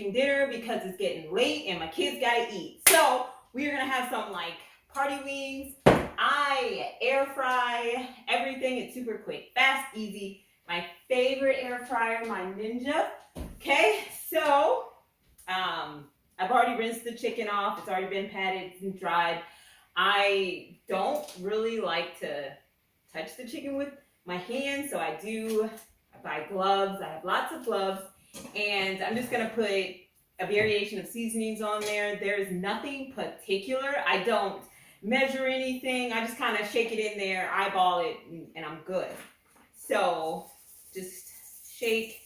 making dinner because it's getting late and my kids gotta eat. So we're gonna have some like party wings. I air fry everything. It's super quick, fast, easy. My favorite air fryer, my Ninja. Okay, so I've already rinsed the chicken off. It's already been patted and dried. I don't really like to touch the chicken with my hands, so I buy gloves. I have lots of gloves, and I'm just gonna put a variation of seasonings on there. There's nothing particular. I don't measure anything. I just kind of shake it in there, eyeball it, and I'm good. So just shake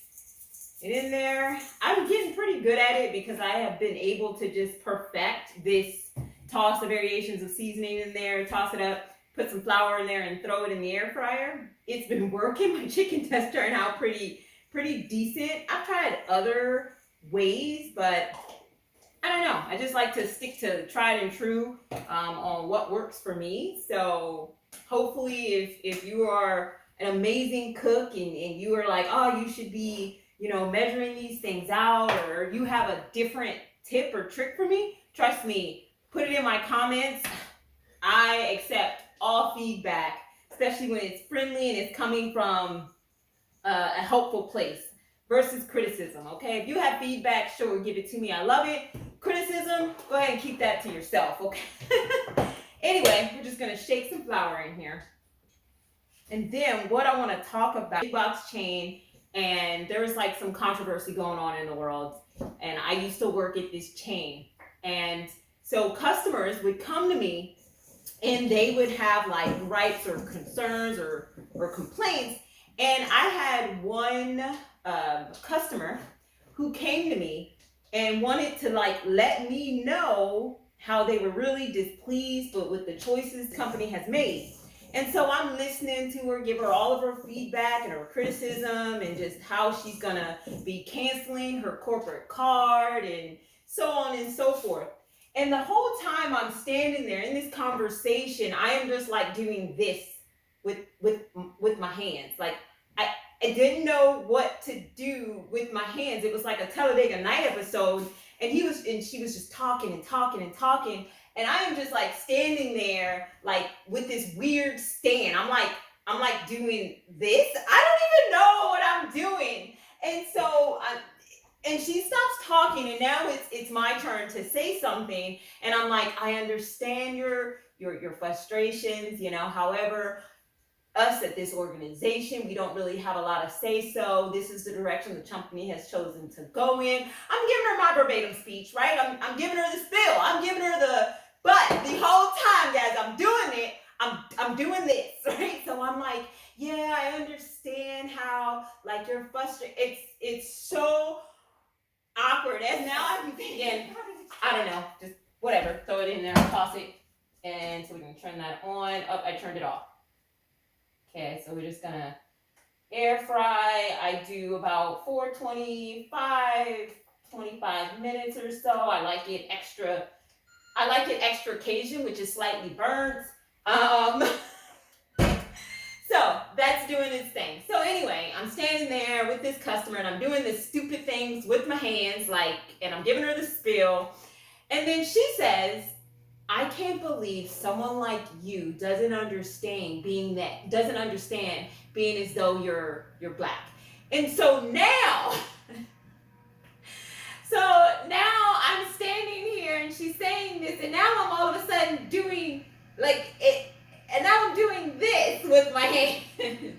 it in there. I'm getting pretty good at it because I have been able to just perfect this. Toss the variations of seasoning in there, toss it up, put some flour in there, and throw it in the air fryer. It's been working. My chicken does turn out pretty decent. I've tried other ways, but I don't know. I just like to stick to tried and true on what works for me. So hopefully if you are an amazing cook and you are like, oh, you should be, measuring these things out, or you have a different tip or trick for me, trust me, put it in my comments. I accept all feedback, especially when it's friendly and it's coming from a helpful place versus criticism, okay? If you have feedback, sure, give it to me. I love it. Criticism, go ahead and keep that to yourself, okay? Anyway, we're just going to shake some flour in here. And then what I want to talk about, big box chain, and there was like some controversy going on in the world. And I used to work at this chain. And so customers would come to me and they would have like gripes or concerns or complaints. And I had one customer who came to me and wanted to like let me know how they were really displeased with the choices the company has made. And so I'm listening to her, give her all of her feedback and her criticism and just how she's gonna be canceling her corporate card and so on and so forth. And the whole time I'm standing there in this conversation, I am just like doing this with my hands. Like I didn't know what to do with my hands. It was like a Talladega Night episode, and she was just talking and talking and talking, and I am just like standing there like with this weird stand. I'm like doing this. I don't even know what I'm doing, and so and she stops talking, and now it's my turn to say something, and I'm like, I understand your frustrations, however, us at this organization, we don't really have a lot of say so. This is the direction the company has chosen to go in. I'm giving her my verbatim speech, right? I'm giving her the spill. I'm giving her but the whole time, guys, I'm doing it. I'm doing this, right? So I'm like, yeah, I understand how like you're frustrated. It's so awkward. As now I'm thinking, I don't know, just whatever, throw it in there, toss it, and so we can turn that on. Oh, I turned it off. Okay, so we're just gonna air fry. I do about 25 minutes or so. I like it extra Cajun, which is slightly burnt. So that's doing its thing. So anyway, I'm standing there with this customer and I'm doing this stupid things with my hands, and I'm giving her the spill. And then she says, I can't believe someone like you doesn't understand being as though you're black. And so now I'm standing here and she's saying this, and now I'm all of a sudden doing like it, and now I'm doing this with my hands.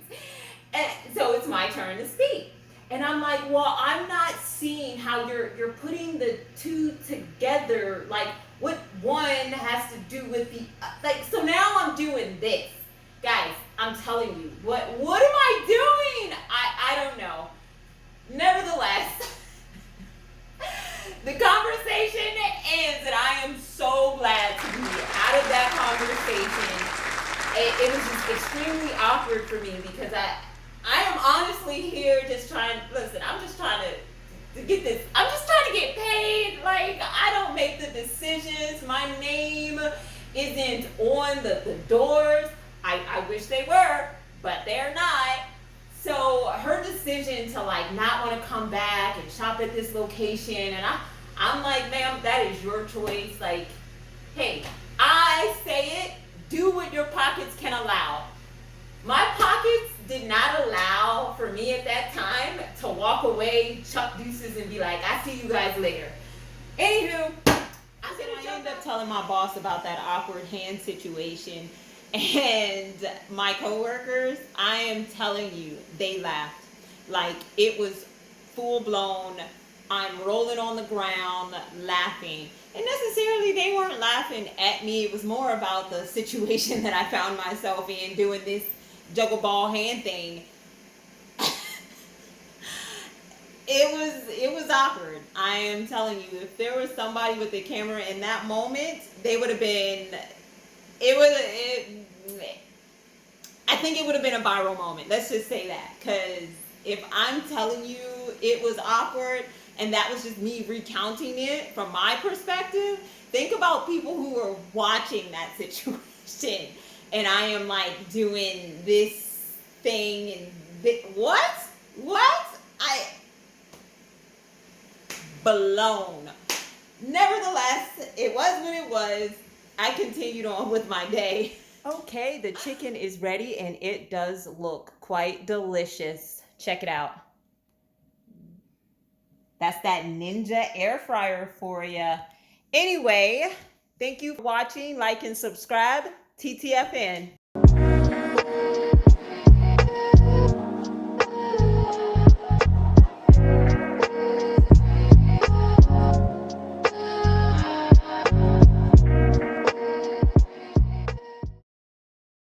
And so it's my turn to speak. And I'm like, well, I'm not seeing how you're putting the two together, like what one has to do with the, so now I'm doing this. Guys, I'm telling you, what am I doing? I don't know. Nevertheless, the conversation ends, and I am so glad to be out of that conversation. It was just extremely awkward for me because I am honestly here just trying, listen, I'm just trying to get this, I'm just trying to get paid. Like, I don't make the decisions. My name isn't on the doors. I wish they were, but they're not. So her decision to like not want to come back and shop at this location, and I'm like, ma'am, that is your choice. Like, hey, I say it, do what your pockets can allow. My pockets did not allow for me at that time to walk away, chuck deuces, and be like, I see you guys later. Anywho, I ended up telling my boss about that awkward hand situation, and my coworkers, I am telling you, they laughed. Like, it was full blown, I'm rolling on the ground laughing. And necessarily they weren't laughing at me. It was more about the situation that I found myself in doing this juggle ball hand thing. It was awkward. I am telling you, if there was somebody with a camera in that moment, they would have been. I think it would have been a viral moment. Let's just say that, because if I'm telling you it was awkward, and that was just me recounting it from my perspective, think about people who were watching that situation, and I am like doing this thing and what? I blown. Nevertheless, it was what it was. I continued on with my day. Okay, the chicken is ready and it does look quite delicious. Check it out. That's that Ninja air fryer for you. Anyway, thank you for watching. Like and subscribe. TTFN.